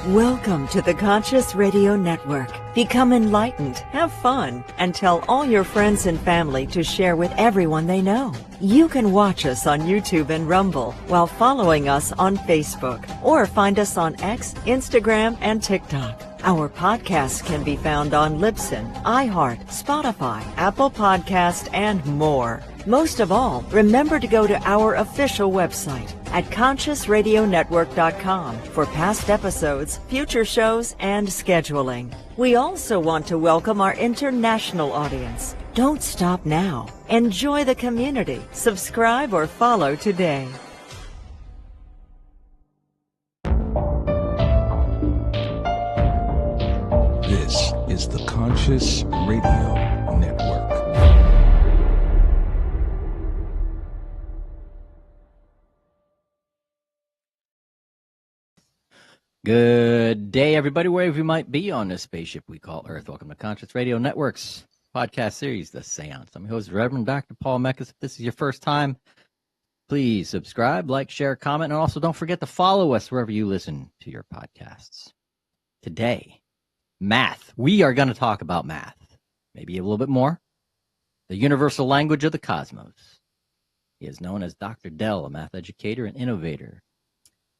Welcome to the Conscious Radio Network. Become enlightened, have fun, and tell all your friends and family to share with everyone they know. You can watch us on YouTube and Rumble while following us on Facebook, or find us on X, Instagram, and TikTok. Our podcasts can be found on Libsyn, iHeart, Spotify, Apple Podcast, and more. Most of all, remember to go to our official website at consciousradionetwork.com for past episodes, future shows, and scheduling. We also want to welcome our international audience. Don't stop now. Enjoy the community. Subscribe or follow today. This is the Conscious Radio Network. Good day, everybody, wherever you might be on this spaceship we call Earth. Welcome to Conscious Radio Network's podcast series, The Seance. I'm your host, Reverend Dr. Paul Mekas. If this is your first time, please subscribe, like, share, comment, and also don't forget to follow us wherever you listen to your podcasts. Today, math. We are going to talk about math, maybe a little bit more. The universal language of the cosmos. He is known as Dr. Dell, a math educator and innovator,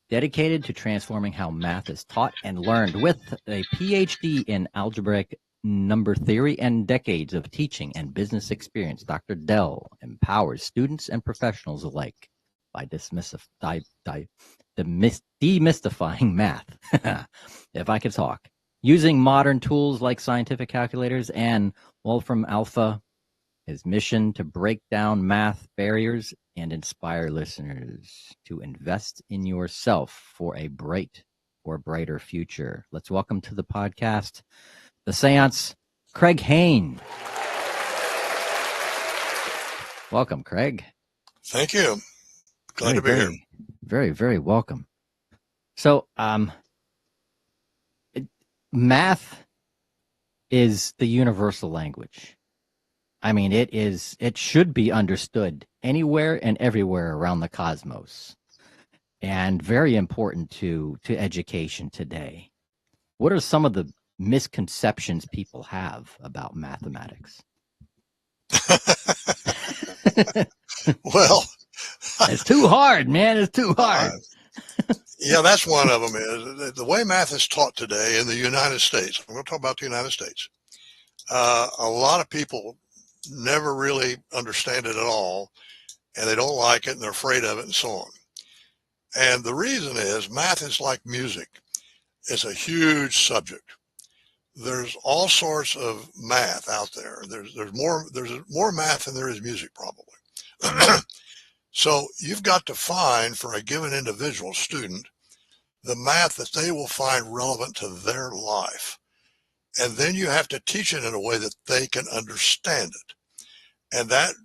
dedicated to transforming how math is taught and learned. With a PhD in Algebraic Number Theory and decades of teaching and business experience, Dr. Dell empowers students and professionals alike by demystifying math, if I could talk, using modern tools like scientific calculators and Wolfram Alpha. His mission to break down math barriers and inspire listeners to invest in yourself for a bright or brighter future. Let's welcome to the podcast, The Seance, Craig Hane. Welcome, Craig. Thank you. Glad to be here. Very, very welcome. So, math is the universal language. I mean, it should be understood anywhere and everywhere around the cosmos, and very important to education today. What are some of the misconceptions people have about mathematics? Well, it's too hard, man. It's too hard. Yeah, that's one of them. Is the way math is taught today in the United States. I'm going to talk about the United States. A lot of people never really understand it at all, and they don't like it, and they're afraid of it, and so on. And the reason is math is like music. It's a huge subject. There's all sorts of math out there. There's more math than there is music, probably. So you've got to find for a given individual student the math that they will find relevant to their life. And then you have to teach it in a way that they can understand it. And that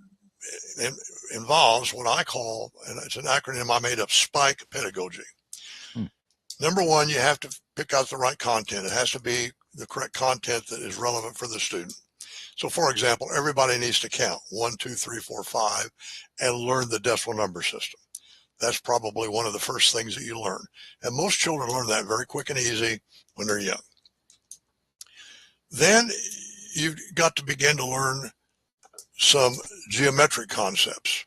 involves what I call, and it's an acronym I made up, SPIKE pedagogy. Number one, you have to pick out the right content. It has to be the correct content that is relevant for the student. So, for example, everybody needs to count 1, 2, 3, 4, 5 and learn the decimal number system. That's probably one of the first things that you learn. And most children learn that very quick and easy when they're young. Then you've got to begin to learn some geometric concepts.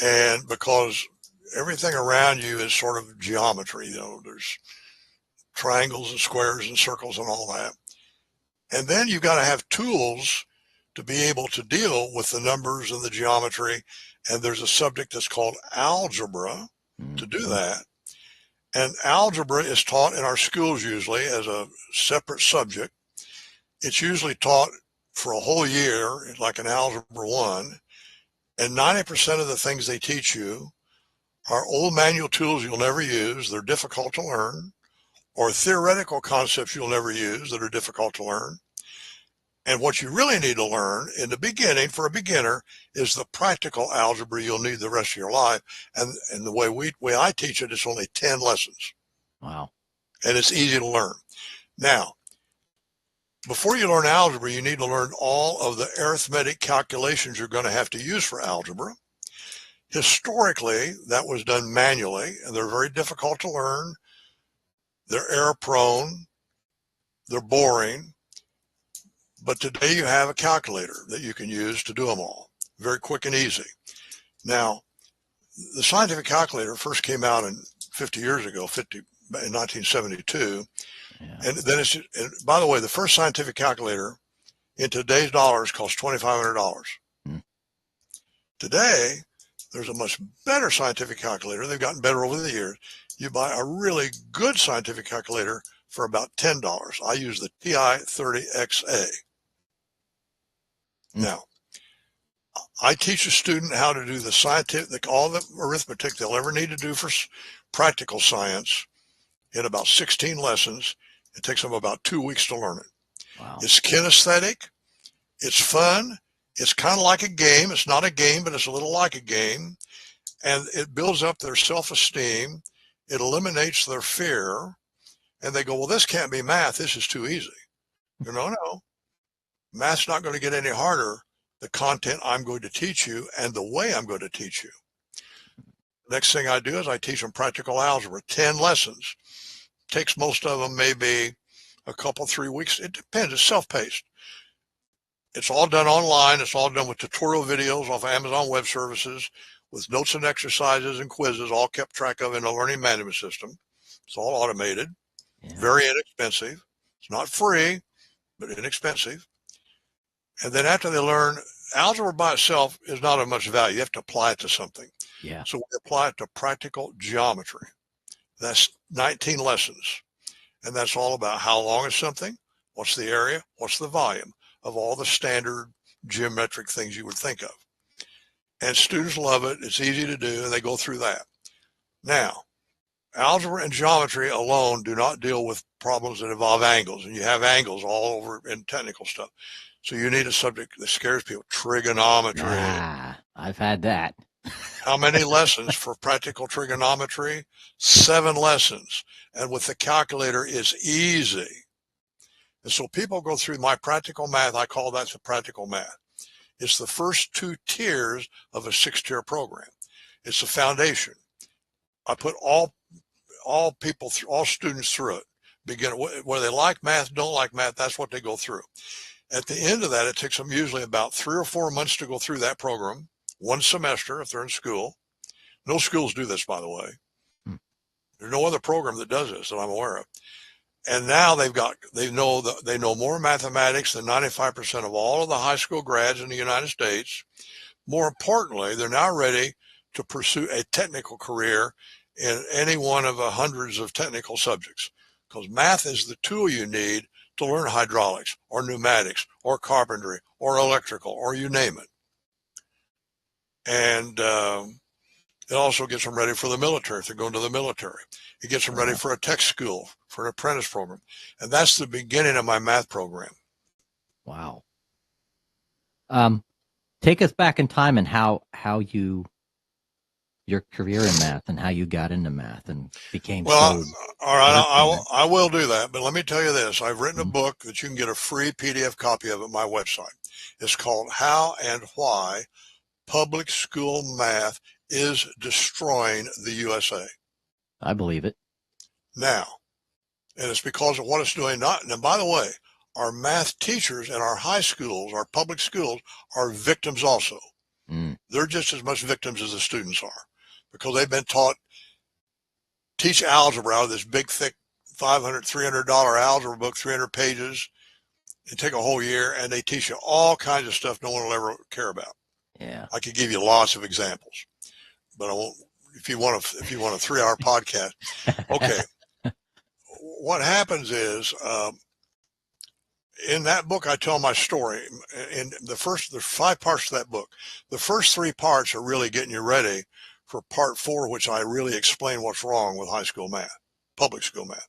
And because everything around you is sort of geometry, there's triangles and squares and circles and all that. And then you've got to have tools to be able to deal with the numbers and the geometry. And there's a subject that's called algebra to do that. And algebra is taught in our schools usually as a separate subject. It's usually taught for a whole year, like an Algebra 1. And 90% of the things they teach you are old manual tools you'll never use. They're difficult to learn. Or theoretical concepts you'll never use that are difficult to learn. And what you really need to learn in the beginning, for a beginner, is the practical algebra you'll need the rest of your life. And the way I teach it, it's only 10 lessons. Wow. And it's easy to learn. Now, before you learn algebra, you need to learn all of the arithmetic calculations you're going to have to use for algebra. Historically, that was done manually, and they're very difficult to learn. they're error prone, they're boring, but today you have a calculator that you can use to do them all. Very quick and easy. Now, the scientific calculator first came out in 50 years ago, in 1972. Yeah. And then and by the way, the first scientific calculator in today's dollars costs $2,500. Today, there's a much better scientific calculator. They've gotten better over the years. You buy a really good scientific calculator for about $10. I use the TI-30XA. Now, I teach a student how to do the scientific, all the arithmetic they'll ever need to do for practical science in about 16 lessons. It takes them about 2 weeks to learn it. Wow. It's kinesthetic. It's fun. It's kind of like a game. It's not a game, but it's a little like a game. And it builds up their self-esteem. It eliminates their fear. And they go, well, this can't be math. This is too easy. No. Math's not going to get any harder. The content I'm going to teach you and the way I'm going to teach you. Next thing I do is I teach them practical algebra, 10 lessons. Takes most of them maybe a couple, 3 weeks. It depends. It's self-paced. It's all done online. It's all done with tutorial videos off Amazon Web Services with notes and exercises and quizzes, all kept track of in a learning management system. It's all automated, very inexpensive. It's not free, but inexpensive. And then after they learn, algebra by itself is not of much value. You have to apply it to something. Yeah. So we apply it to practical geometry. That's 19 lessons. And that's all about how long is something, what's the area, what's the volume of all the standard geometric things you would think of. And students love it. It's easy to do, and they go through that. Now, algebra and geometry alone do not deal with problems that involve angles, and you have angles all over in technical stuff. So you need a subject that scares people, trigonometry. I've had that. How many lessons for practical trigonometry? 7 lessons. And with the calculator is easy. And so people go through my practical math. I call that the practical math. It's the first 2 tiers of a 6-tier program. It's the foundation. I put all students through it. Begin whether they like math, don't like math, that's what they go through. At the end of that, it takes them usually about 3 or 4 months to go through that program, 1 semester if they're in school. No schools do this, by the way. There's no other program that does this that I'm aware of. And now they know more mathematics than 95% of all of the high school grads in the United States. More importantly, they're now ready to pursue a technical career in any one of the hundreds of technical subjects, because math is the tool you need to learn hydraulics or pneumatics or carpentry or electrical or you name it. And it also gets them ready for the military if they're going to the military. It gets them ready for a tech school, for an apprentice program. And that's the beginning of my math program. Wow. Take us back in time and how your career in math and how you got into math and became all right, I will do that. But let me tell you this. I've written a book that you can get a free PDF copy of at my website. It's called How and Why Public School Math is Destroying the USA. I believe it. Now, and it's because of what it's doing. And by the way, our math teachers in our high schools, our public schools, are victims also. They're just as much victims as the students are, because they've been taught, teach algebra out of this big, thick $500, $300 algebra book, 300 pages. It take a whole year, and they teach you all kinds of stuff no one will ever care about. Yeah, I could give you lots of examples, but I won't. If you want a 3-hour podcast, okay. What happens is, in that book, I tell my story. In there's 5 parts to that book. The first 3 parts are really getting you ready for part 4, which I really explain what's wrong with high school math, public school math.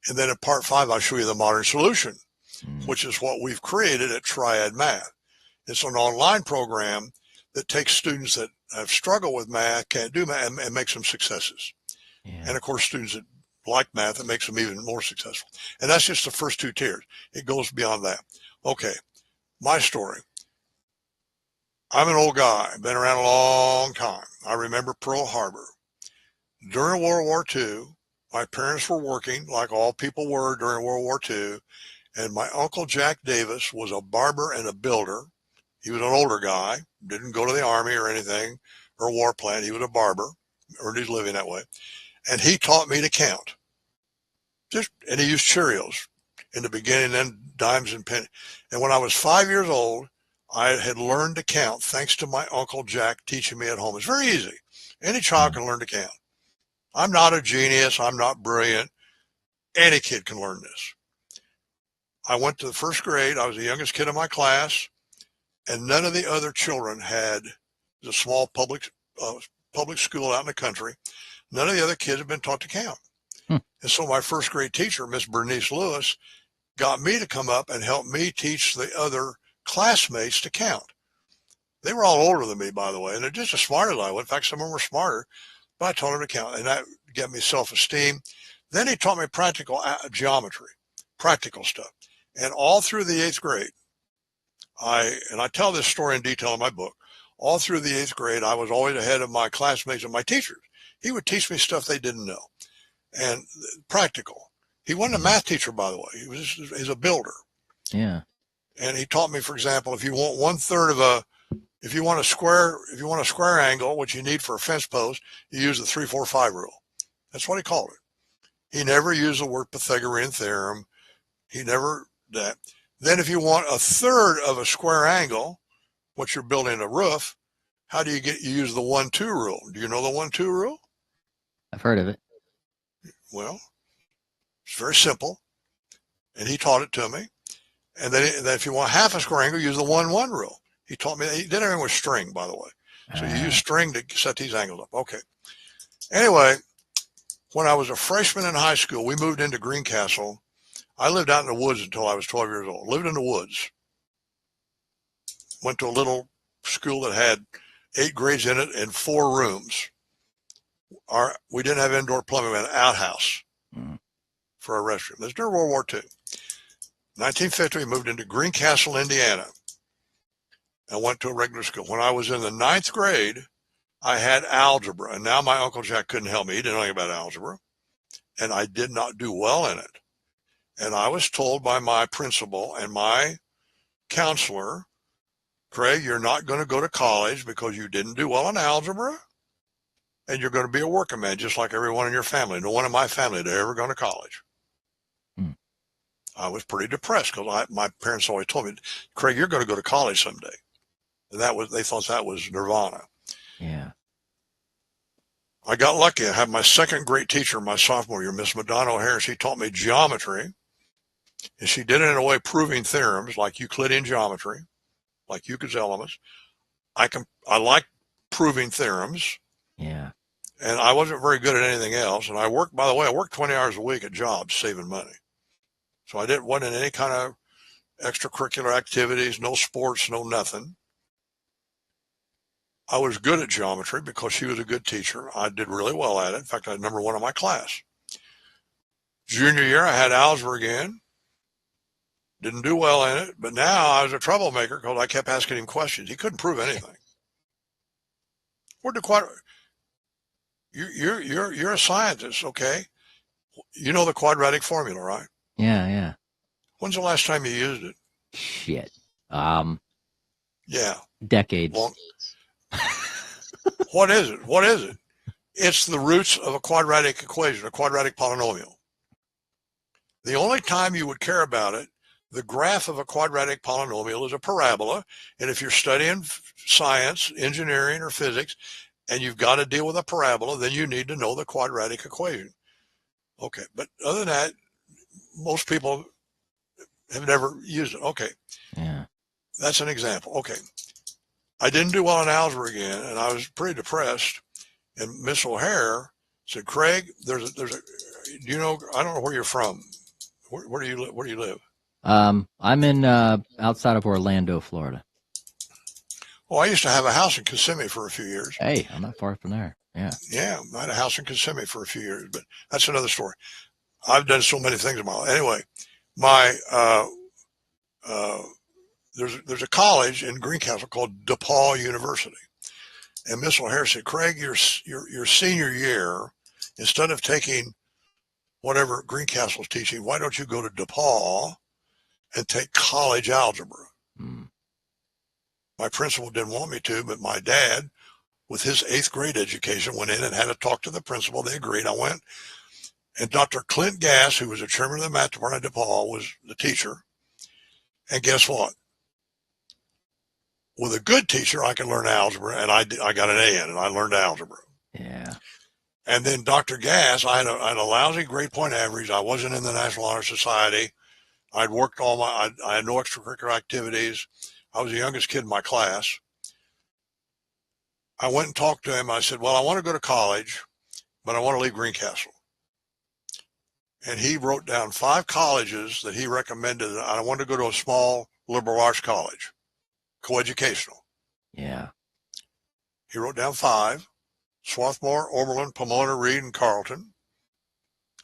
And then in part 5, I show you the modern solution, which is what we've created at Triad Math. It's an online program that takes students that have struggled with math, can't do math, and makes them successes. Yeah. And of course, students that like math, it makes them even more successful. And that's just the first 2 tiers. It goes beyond that. Okay, my story. I'm an old guy, been around a long time. I remember Pearl Harbor. During World War II, My parents were working like all people were during World War II. And my Uncle Jack Davis was a barber and a builder. He was an older guy, didn't go to the army or anything, or war plant. He was a barber, earned his living that way. And he taught me to count. And he used Cheerios in the beginning, then dimes and pennies. And when I was 5 years old, I had learned to count thanks to my Uncle Jack teaching me at home. It's very easy. Any child can learn to count. I'm not a genius. I'm not brilliant. Any kid can learn this. I went to the first grade. I was the youngest kid in my class, and none of the other children had the small public school out in the country. None of the other kids had been taught to count. And so my first grade teacher, Miss Bernice Lewis, got me to come up and help me teach the other classmates to count. They were all older than me, by the way, and they're just as smart as I was. In fact, some of them were smarter, but I told them to count, and that gave me self-esteem. Then he taught me practical geometry, practical stuff. And all through the 8th grade, I tell this story in detail in my book, all through the 8th grade, I was always ahead of my classmates and my teachers. He would teach me stuff they didn't know. And practical. He wasn't a math teacher, by the way. He's a builder. Yeah. And he taught me, for example, if you want 1/3 if you want a square angle, which you need for a fence post, you use the 3-4-5 rule. That's what he called it. He never used the word Pythagorean theorem. He never that. Then if you want 1/3 of a square angle, which you're building a roof, how do you use the 1-2 rule? Do you know the 1-2 rule? I've heard of it. Well, it's very simple. And he taught it to me. And then if you want half a square angle, use the 1-1 rule. He taught me that. He did everything with string, by the way. So you use string to set these angles up. Okay. Anyway, when I was a freshman in high school, we moved into Greencastle. I lived out in the woods until I was 12 years old. Lived in the woods. Went to a little school that had 8 grades in it and 4 rooms. We didn't have indoor plumbing. We had an outhouse for a restroom. This was during World War II. 1950, we moved into Greencastle, Indiana. I went to a regular school. When I was in the 9th grade, I had algebra. And now my Uncle Jack couldn't help me. He didn't know anything about algebra. And I did not do well in it. And I was told by my principal and my counselor, Craig, you're not going to go to college because you didn't do well in algebra. And you're going to be a working man just like everyone in your family. No one in my family had ever gone to college. I was pretty depressed because my parents always told me, Craig, you're going to go to college someday. And they thought that was nirvana. Yeah. I got lucky. I had my second great teacher my sophomore year, Miss Madonna O'Hare. She taught me geometry. And she did it in a way proving theorems like Euclidean geometry, like Euclid's elements. I like proving theorems. Yeah. And I wasn't very good at anything else. And I worked 20 hours a week at jobs saving money. So I wasn't in any kind of extracurricular activities, no sports, no nothing. I was good at geometry because she was a good teacher. I did really well at it. In fact, I was number 1 in my class. Junior year, I had algebra again. Didn't do well in it, but now I was a troublemaker because I kept asking him questions. He couldn't prove anything. You're a scientist, okay? You know the quadratic formula, right? Yeah. When's the last time you used it? Shit. Yeah. Decades. What is it? It's the roots of a quadratic equation, a quadratic polynomial. The only time you would care about it, the graph of a quadratic polynomial is a parabola. And if you're studying science, engineering, or physics, and you've got to deal with a parabola, then you need to know the quadratic equation. Okay. But other than that, most people have never used it. Okay. Yeah. That's an example. Okay. I didn't do well in algebra again, and I was pretty depressed. And Miss O'Hare said, Craig, there's a, do you know, I don't know where you're from. Where do you live? I'm in, outside of Orlando, Florida. Well, I used to have a house in Kissimmee for a few years. Hey, I'm not far from there. Yeah. Yeah, I had a house in Kissimmee for a few years, but that's another story. I've done so many things in my life. Anyway, there's a college in Greencastle called DePaul University. And Miss O'Hare said, Craig, your senior year, instead of taking whatever Greencastle's teaching, why don't you go to DePaul and take college algebra? My principal didn't want me to, but my dad, with his 8th grade education, went in and had to talk to the principal. They agreed. I went, and Dr. Clint Gass, who was the chairman of the math department at DePaul, was the teacher. And guess what? With a good teacher, I can learn algebra, and I got an A in it. I learned algebra. Yeah. And then Dr. Gass, I had a lousy grade point average. I wasn't in the National Honor Society. I'd worked I had no extracurricular activities. I was the youngest kid in my class. I went and talked to him. I said, well, I want to go to college, but I want to leave Greencastle. And he wrote down 5 colleges that he recommended. I wanted to go to a small liberal arts college, coeducational. Yeah. He wrote down 5: Swarthmore, Oberlin, Pomona, Reed, and Carleton.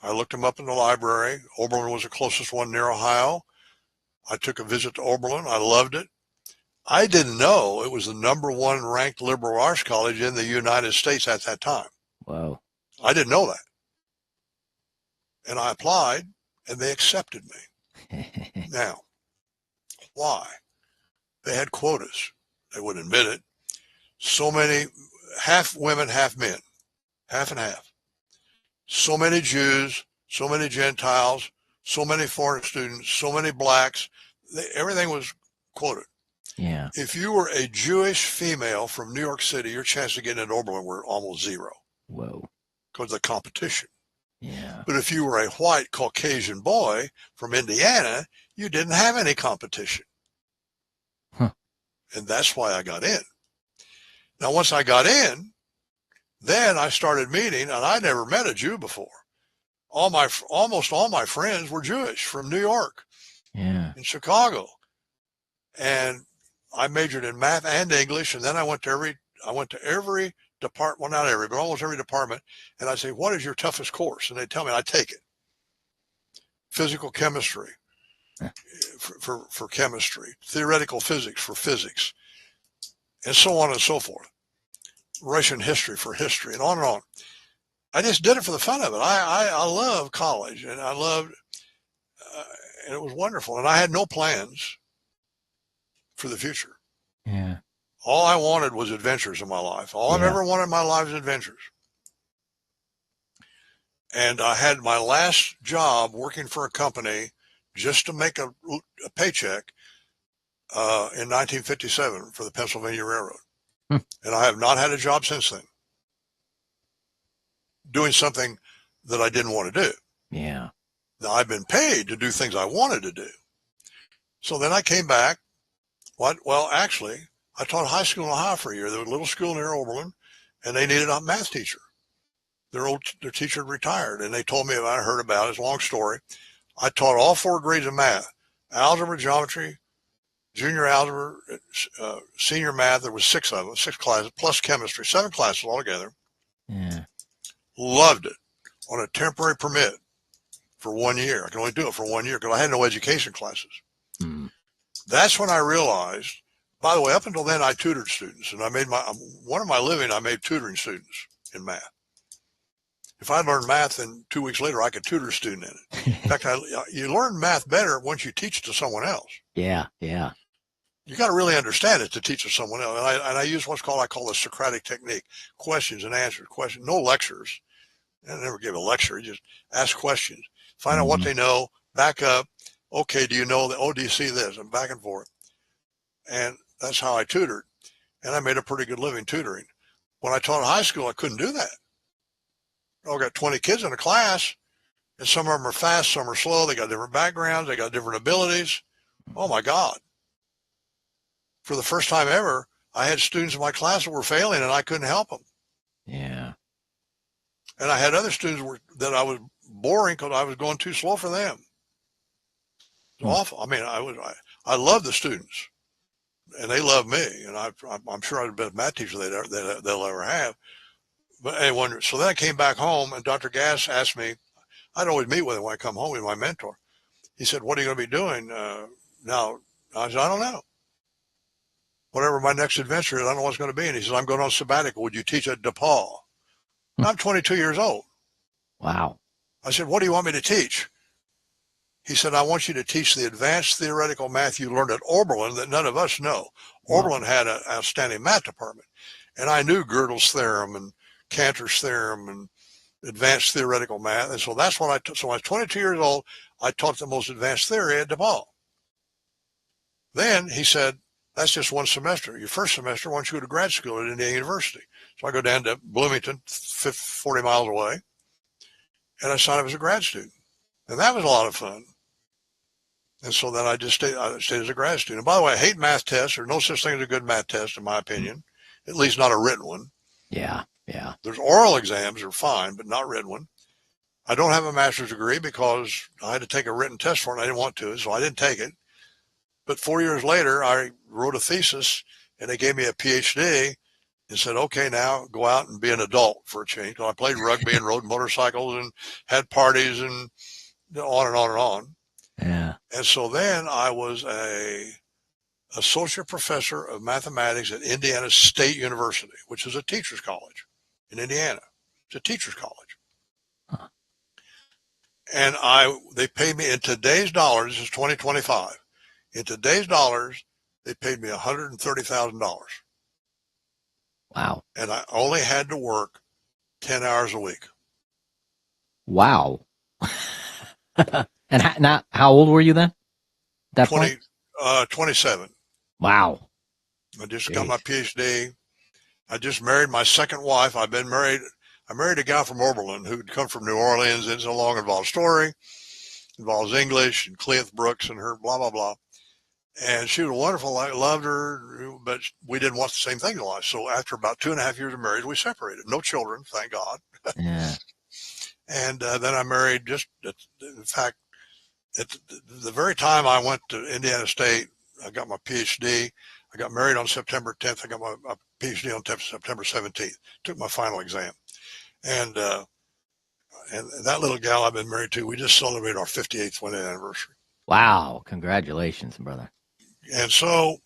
I looked them up in the library. Oberlin was the closest one near Ohio. I took a visit to Oberlin. I loved it. I didn't know it was the #1 ranked liberal arts college in the United States at that time. Whoa. I didn't know that. And I applied, and they accepted me. Now, why? They had quotas. They wouldn't admit it. So many, half women, half men, half and half. So many Jews, so many Gentiles, so many foreign students, so many blacks. Everything was quoted. Yeah. If you were a Jewish female from New York City, your chance of getting into Oberlin were almost zero. Whoa. Because of the competition. Yeah. But if you were a white Caucasian boy from Indiana, you didn't have any competition. Huh. And that's why I got in. Now, once I got in, then I started meeting, and I never met a Jew before. Almost all my friends were Jewish from New York Yeah. and Chicago. And I majored in math and English, and then I went to every department, well, not every, but almost every department, and I say, what is your toughest course? And they tell me, and I take it. Physical chemistry for chemistry, theoretical physics for physics, and so on and so forth. Russian history for history, and on. I just did it for the fun of it. I love college, and I loved, and it was wonderful. And I had no plans for the future. Yeah. All I wanted was adventures in my life. All I've ever wanted in my life is adventures. And I had my last job working for a company just to make a paycheck in 1957 for the Pennsylvania Railroad. And I have not had a job since then, doing something that I didn't want to do. Yeah. Now, I've been paid to do things I wanted to do. So then I came back. Well, actually, I taught high school in Ohio for a year. There was a little school near Oberlin, and they needed a math teacher. Their teacher had retired, and they told me I heard about it. It's a long story. I taught all 4 grades of math: algebra, geometry, junior algebra, senior math. There was 6 of them, 6 classes, plus chemistry, 7 classes altogether. Yeah. Loved it on a temporary permit for 1 year. I could only do it for 1 year because I had no education classes. That's when I realized, by the way, up until then, I tutored students, and I made one of my living, I made tutoring students in math. If I learned math, then 2 weeks later, I could tutor a student in it. In fact, you learn math better once you teach it to someone else. Yeah. Yeah. You got to really understand it to teach it to someone else. And I use I call the Socratic technique: questions and answers. No lectures. I never give a lecture. You just ask questions, find out what they know, back up. Okay, do you know that? Oh, do you see this? And back and forth. And that's how I tutored. And I made a pretty good living tutoring. When I taught high school, I couldn't do that. I've got 20 kids in a class, and some of them are fast, some are slow. They got different backgrounds. They got different abilities. Oh, my God. For the first time ever, I had students in my class that were failing, and I couldn't help them. Yeah. And I had other students that I was boring because I was going too slow for them. It's awful. I mean, I love the students, and they love me, and I'm sure I'm the best math teacher they'll ever have. But anyway, so then I came back home, and Dr. Gass asked me, I'd always meet with him when I come home, with my mentor. He said, what are you going to be doing now? I said, I don't know. Whatever my next adventure is, I don't know what's going to be. And he said, I'm going on sabbatical. Would you teach at DePaul? I'm 22 years old. Wow. I said, what do you want me to teach? He said, I want you to teach the advanced theoretical math you learned at Oberlin that none of us know. Oberlin had an outstanding math department. And I knew Gödel's theorem and Cantor's theorem and advanced theoretical math. And so that's what I taught. So when I was 22 years old, I taught the most advanced theory at DePaul. Then he said, that's just one semester. Your first semester, why don't you go to grad school at Indiana University? So I go down to Bloomington, 40 miles away, and I signed up as a grad student. And that was a lot of fun. And so then I stayed as a grad student. And by the way, I hate math tests. There's no such thing as a good math test, in my opinion, at least not a written one. Yeah, yeah. There's oral exams are fine, but not written one. I don't have a master's degree because I had to take a written test for it. And I didn't want to, so I didn't take it. But 4 years later, I wrote a thesis, and they gave me a PhD and said, okay, now go out and be an adult for a change. So I played rugby and rode motorcycles and had parties and on and on and on. Yeah. And so then I was a associate professor of mathematics at Indiana State University, which is a teacher's college in Indiana. It's a teacher's college. Huh. And they paid me in today's dollars, this is 2025. In today's dollars, they paid me $130,000. Wow. And I only had to work 10 hours a week. Wow. And how old were you then? That 27. Wow. I just got my PhD. I just married my second wife. I married a guy from Oberlin who'd come from New Orleans. It's a long, involved story. Involves English and Cleith Brooks and her blah, blah, blah. And she was wonderful. I loved her, but we didn't want the same thing in life. So after about 2.5 years of marriage, we separated. No children, thank God. Yeah. And then I married in fact, at the very time I went to Indiana State, I got my PhD. I got married on September 10th. I got my PhD on September 17th. Took my final exam. And that little gal I've been married to, we just celebrated our 58th wedding anniversary. Wow. Congratulations, brother. And so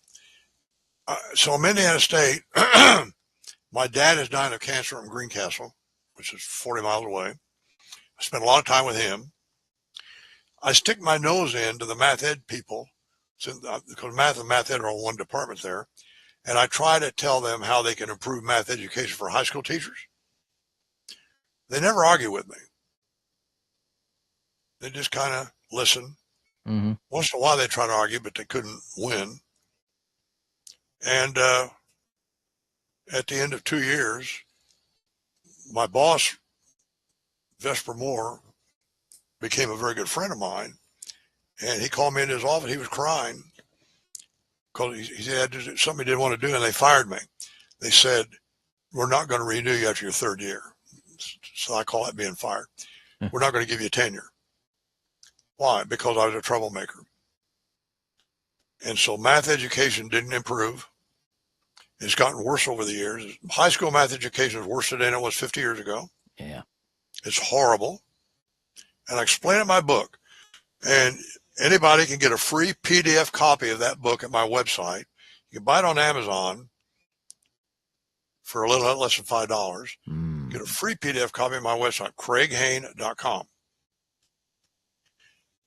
I'm in Indiana State. My dad is dying of cancer in Greencastle, which is 40 miles away. I spent a lot of time with him. I stick my nose into the math ed people, because math and math ed are all one department there, and I try to tell them how they can improve math education for high school teachers. They never argue with me. They just kind of listen. Mm-hmm. Once in a while they try to argue, but they couldn't win. And at the end of 2 years, my boss, Vesper Moore, became a very good friend of mine. And he called me into his office. He was crying because he said something he didn't want to do, and they fired me. They said, we're not going to renew you after your third year. So I call that being fired. We're not going to give you tenure. Why? Because I was a troublemaker. And so math education didn't improve. It's gotten worse over the years. High school math education is worse today than it was 50 years ago. Yeah. It's horrible. And I explain it in my book. And anybody can get a free PDF copy of that book at my website. You can buy it on Amazon for a little less than $5. Get a free PDF copy of my website, craighane.com.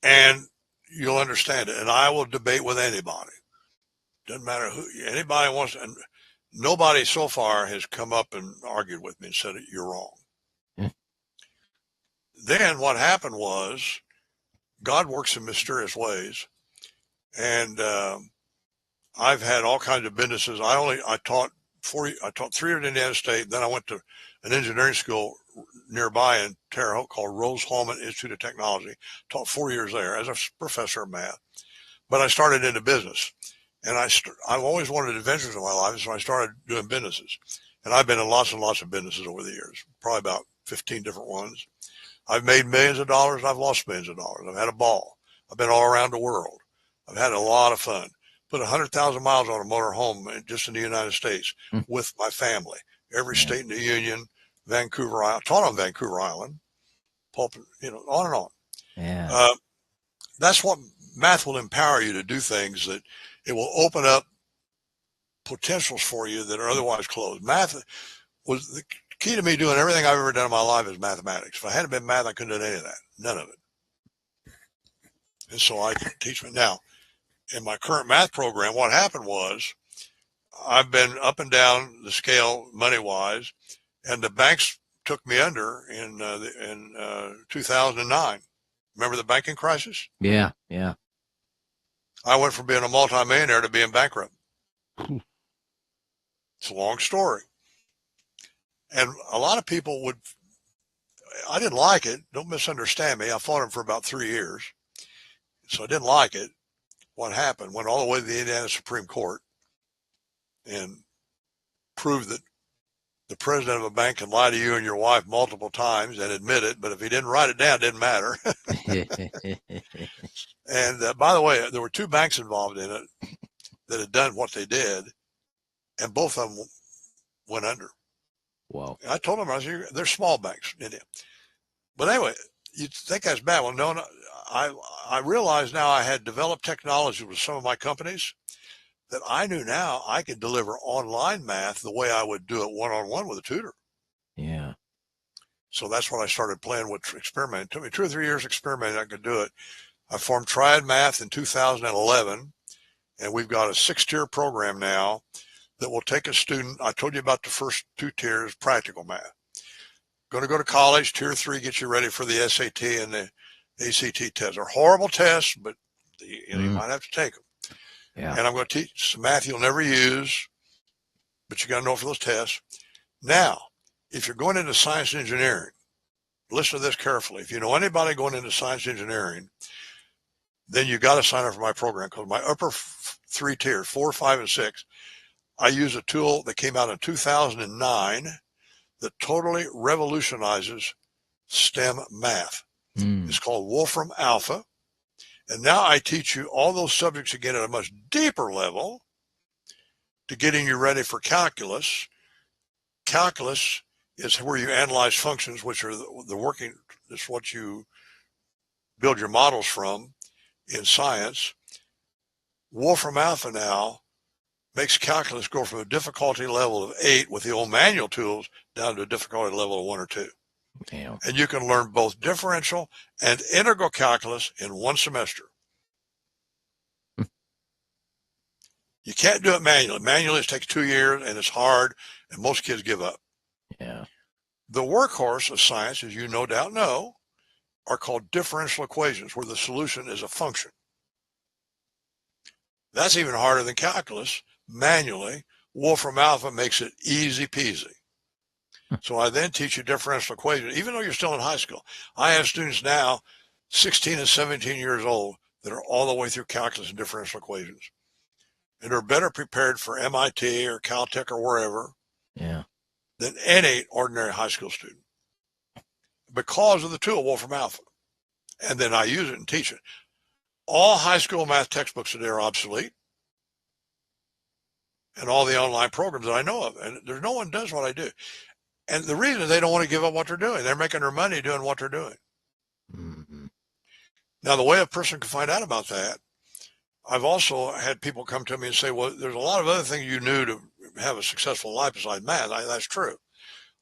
And you'll understand it. And I will debate with anybody. Doesn't matter who, anybody wants to, and nobody so far has come up and argued with me and said, you're wrong. Then what happened was God works in mysterious ways. And I've had all kinds of businesses. I taught 3 years in Indiana State. Then I went to an engineering school nearby in Terre Haute called Rose-Hulman Institute of Technology. Taught 4 years there as a professor of math. But I started into business. And I've always wanted adventures in my life, so I started doing businesses. And I've been in lots and lots of businesses over the years, probably about 15 different ones. I've made millions of dollars, and I've lost millions of dollars. I've had a ball. I've been all around the world. I've had a lot of fun. Put 100,000 miles on a motor home just in the United States with my family. Every state in the Union, Vancouver Island, taught on Vancouver Island, on and on. Yeah. That's what math will empower you to do, things that it will open up potentials for you that are otherwise closed. Math was key to me doing everything I've ever done in my life is mathematics. If I hadn't been math, I couldn't do any of that. None of it. And so I teach them. Now, in my current math program, what happened was I've been up and down the scale money-wise, and the banks took me under in 2009. Remember the banking crisis? Yeah. I went from being a multimillionaire to being bankrupt. It's a long story. And a lot of people I didn't like it. Don't misunderstand me. I fought him for about 3 years. So I didn't like it. What happened? Went all the way to the Indiana Supreme Court and proved that the president of a bank can lie to you and your wife multiple times and admit it, but if he didn't write it down, it didn't matter. And by the way, there were 2 banks involved in it that had done what they did, and both of them went under. Wow. I told them, I said, they're small banks. But anyway, you'd think that's bad. Well, no, I realized now I had developed technology with some of my companies that I knew now I could deliver online math the way I would do it one-on-one with a tutor. Yeah. So that's what I started playing with, experimenting. It took me 2 or 3 years experimenting. I could do it. I formed Triad Math in 2011, and we've got a 6-tier program now that will take a student. I told you about the first 2 tiers, practical math. Going to go to college, tier 3 gets you ready for the SAT and the ACT tests. They're horrible tests, but you might have to take them. Yeah. And I'm going to teach some math you'll never use, but you got to know for those tests. Now, if you're going into science and engineering, listen to this carefully. If you know anybody going into science and engineering, then you got to sign up for my program, because my upper 3 tiers, 4, 5, and 6, I use a tool that came out in 2009 that totally revolutionizes STEM math. It's called Wolfram Alpha. And now I teach you all those subjects again at a much deeper level to getting you ready for calculus. Calculus is where you analyze functions, which are the working, it's what you build your models from in science. Wolfram Alpha now makes calculus go from a difficulty level of 8 with the old manual tools down to a difficulty level of 1 or 2. Damn. And you can learn both differential and integral calculus in 1 semester. You can't do it manually. Manually, it takes 2 years, and it's hard, and most kids give up. Yeah. The workhorse of science, as you no doubt know, are called differential equations, where the solution is a function. That's even harder than calculus. Manually, Wolfram Alpha makes it easy peasy. So I then teach you differential equations, even though you're still in high school. I have students now, 16 and 17 years old, that are all the way through calculus and differential equations. And are better prepared for MIT or Caltech or wherever than any ordinary high school student, because of the tool Wolfram Alpha. And then I use it and teach it. All high school math textbooks today are obsolete, and all the online programs that I know of. And there's no one does what I do. And the reason is they don't want to give up what they're doing. They're making their money doing what they're doing. Mm-hmm. Now, the way a person can find out about that, I've also had people come to me and say, well, there's a lot of other things you knew to have a successful life besides math. That's true.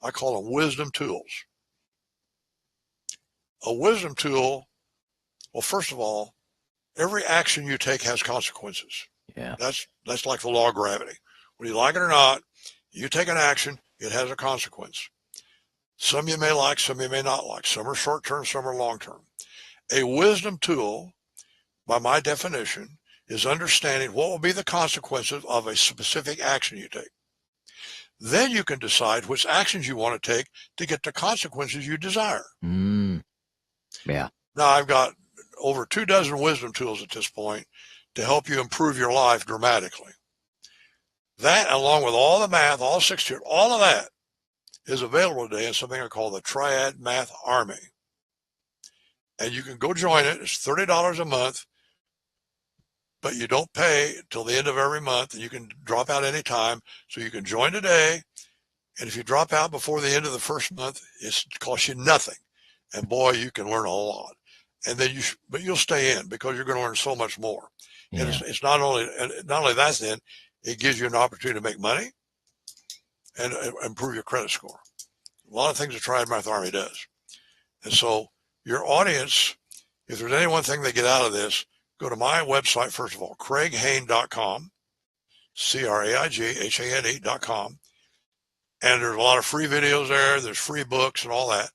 I call them wisdom tools. A wisdom tool, well, first of all, every action you take has consequences. Yeah. That's like the law of gravity. Whether you like it or not, you take an action, it has a consequence. Some you may like, some you may not like. Some are short-term, some are long-term. A wisdom tool, by my definition, is understanding what will be the consequences of a specific action you take. Then you can decide which actions you want to take to get the consequences you desire. Yeah. Now, I've got over 24 wisdom tools at this point to help you improve your life dramatically. That, along with all the math, all 6 tiers, all of that is available today in something I call the Triad Math Army. And you can go join it. It's $30 a month, but you don't pay till the end of every month, and you can drop out any time. So you can join today, and if you drop out before the end of the first month, it costs you nothing. And boy, you can learn a lot. And then but you'll stay in because you're going to learn so much more. Yeah. And it's not only that, then it gives you an opportunity to make money and improve your credit score. A lot of things the Triad Math Army does. And so your audience, if there's any one thing they get out of this, go to my website, first of all, craighane.com, CRAIGHANE.com. And there's a lot of free videos there. There's free books and all that.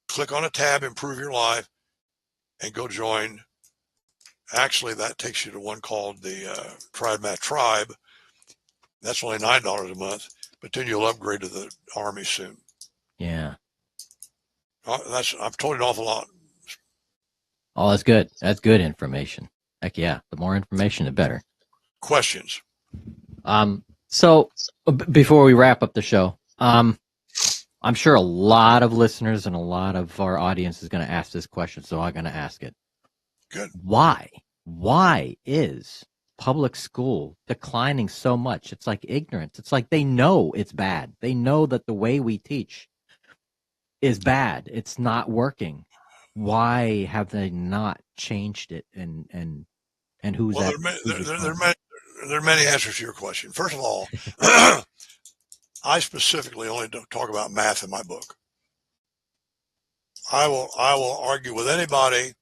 Click on a tab, Improve Your Life, and go join. Actually, that takes you to one called the Triad Math Tribe. That's only $9 a month, but then you'll upgrade to the Army soon. Yeah. I've told you an awful lot. Oh, that's good. That's good information. Heck yeah. The more information, the better. Questions? So before we wrap up the show, I'm sure a lot of listeners and a lot of our audience is going to ask this question, so I'm going to ask it. Good. Why is public school declining so much? It's like ignorance. It's like they know it's bad. They know that the way we teach is bad. It's not working. Why have they not changed it? And who's well, that? There are many answers to your question. First of all, I specifically only talk about math in my book. I will argue with anybody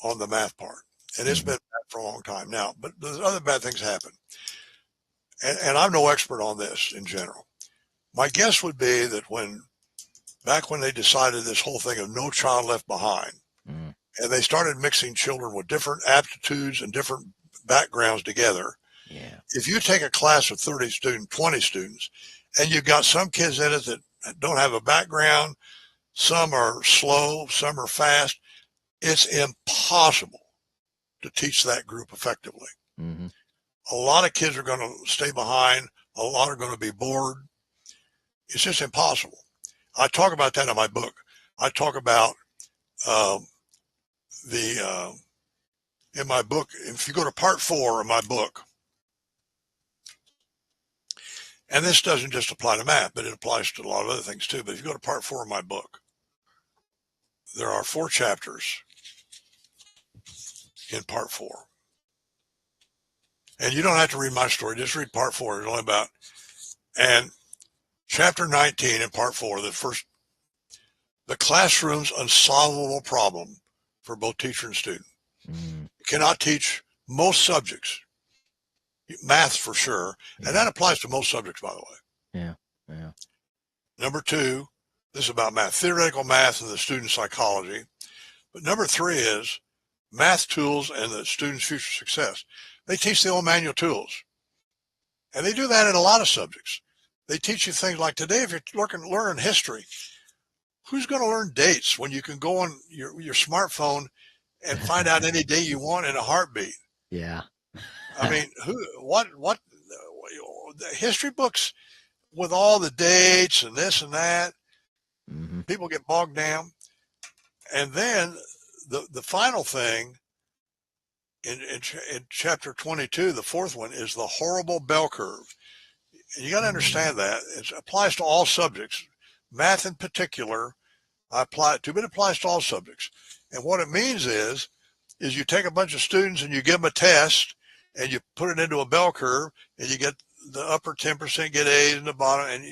on the math part, and it's been bad for a long time now. But there's other bad things happen, and I'm no expert on this in general. My guess would be that back when they decided this whole thing of no child left behind, and they started mixing children with different aptitudes and different backgrounds together. Yeah. If you take a class of 30 students, 20 students, and you've got some kids in it that don't have a background, some are slow, some are fast, it's impossible to teach that group effectively. Mm-hmm. A lot of kids are going to stay behind. A lot are going to be bored. It's just impossible. I talk about that in my book. I talk about in my book, if you go to part 4 of my book, and this doesn't just apply to math, but it applies to a lot of other things too. But if you go to part 4 of my book, there are 4 chapters in part 4. And you don't have to read my story, just read part 4. It's only about, and chapter 19 in part 4, the classroom's unsolvable problem for both teacher and student. You cannot teach most subjects, math for sure, and that applies to most subjects, by the way. Yeah. Number 2, this is about math, theoretical math and the student psychology. But number 3 is math tools and the student's future success. They teach the old manual tools, and they do that in a lot of subjects. They teach you things like today, if you're learning history, who's going to learn dates when you can go on your smartphone and find out any day you want in a heartbeat? Yeah. I mean, what the history books with all the dates and this and that, people get bogged down. And then the final thing in chapter 22, the 4th one, is the horrible bell curve. And you got to understand that it applies to all subjects, math in particular. I apply it to, but it applies to all subjects. And what it means is you take a bunch of students and you give them a test and you put it into a bell curve, and you get the upper 10% get A's and the bottom. And,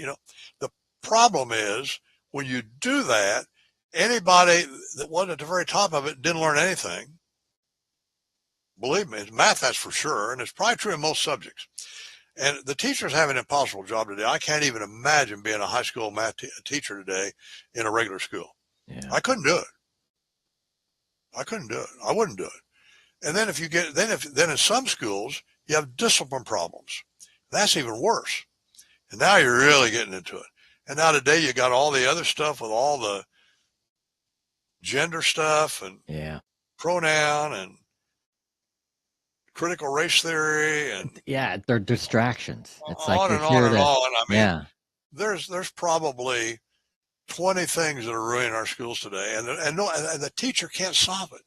the problem is when you do that, anybody that wasn't at the very top of it didn't learn anything. Believe me, it's math, that's for sure. And it's probably true in most subjects. And the teachers have an impossible job today. I can't even imagine being a high school math teacher today in a regular school. Yeah. I couldn't do it. I wouldn't do it. And then then in some schools, you have discipline problems. That's even worse. And now you're really getting into it. And now today you got all the other stuff with all the gender stuff and pronoun and critical race theory and they're distractions. It's on like and on and on. I mean, there's probably 20 things that are ruining our schools today, and the teacher can't solve it.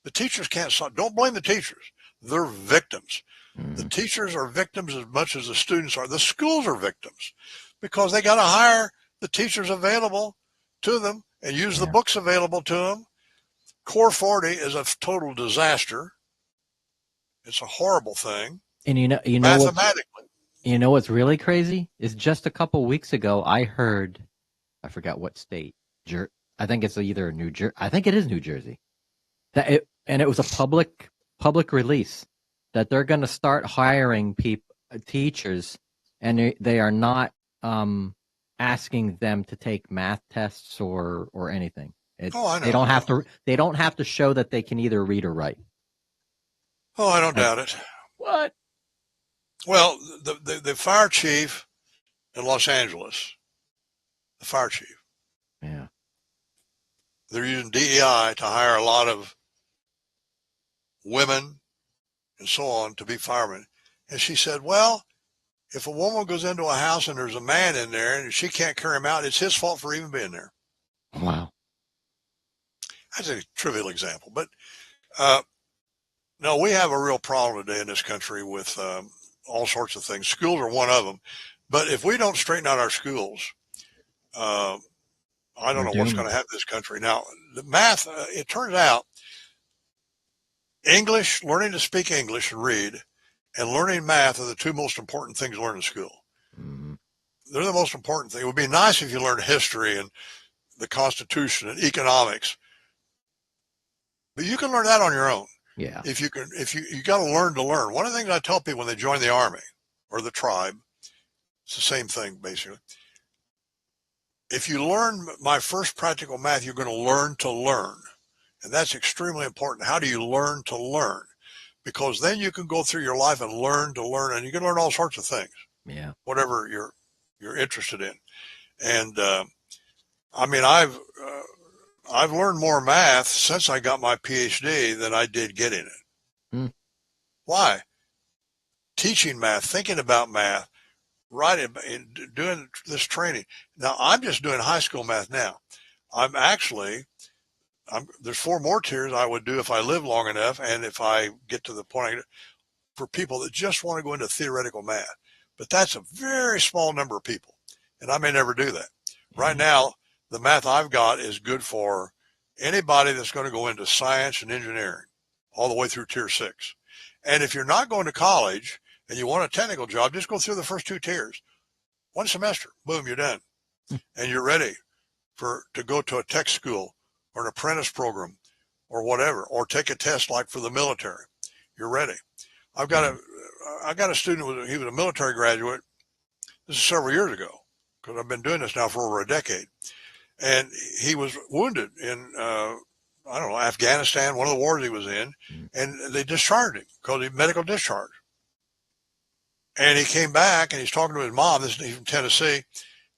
The teachers can't solve. Don't blame the teachers. They're victims. The teachers are victims as much as the students are. The schools are victims because they got to hire the teachers available to them and use the books available to them. Core 40 is a total disaster. It's a horrible thing. And you know mathematically. You know what's really crazy is just a couple weeks ago I heard, I forgot what state, I think it's either New Jersey. I think it is New Jersey. And it was a public release that they're going to start hiring teachers, and they are not asking them to take math tests or anything. I know. They don't have to show that they can either read or write. Oh, I don't doubt it. What? Well, the fire chief in Los Angeles, the fire chief, Yeah, they're using DEI to hire a lot of women and so on to be firemen. And she said, well, if a woman goes into a house and there's a man in there and she can't carry him out, it's his fault for even being there. wow. That's a trivial example. But no, we have a real problem today in this country with all sorts of things. Schools are one of them. But if we don't straighten out our schools, I don't know what's going to happen in this country. Now, the math, it turns out, English, learning to speak English and read, and learning math are the two most important things to learn in school. Mm-hmm. They're the most important thing. It would be nice if you learned history and the Constitution and economics, but you can learn that on your own. Yeah. If you got to learn to learn. One of the things I tell people when they join the Army or the tribe, it's the same thing basically. If you learn my first practical math, you're going to learn to learn. And that's extremely important. How do you learn to learn? Because then you can go through your life and learn to learn, and you can learn all sorts of things. Yeah. Whatever you're interested in. And I mean, I've learned more math since I got my PhD than I did getting it. Mm. Why? Teaching math, thinking about math, writing, doing this training. Now, I'm just doing high school math now. There's 4 more tiers I would do if I live long enough and if I get to the point for people that just want to go into theoretical math. But that's a very small number of people, and I may never do that. Right now, the math I've got is good for anybody that's going to go into science and engineering all the way through tier 6. And if you're not going to college and you want a technical job, just go through the first 2 tiers. 1 semester, boom, you're done. And you're ready to go to a tech school or an apprentice program or whatever, or take a test like for the military. You're ready. I got a student, he was a military graduate. This is several years ago, because I've been doing this now for over a decade. And he was wounded in, Afghanistan, one of the wars he was in, and they discharged him because he medical discharge. And he came back and he's talking to his mom, he's from Tennessee,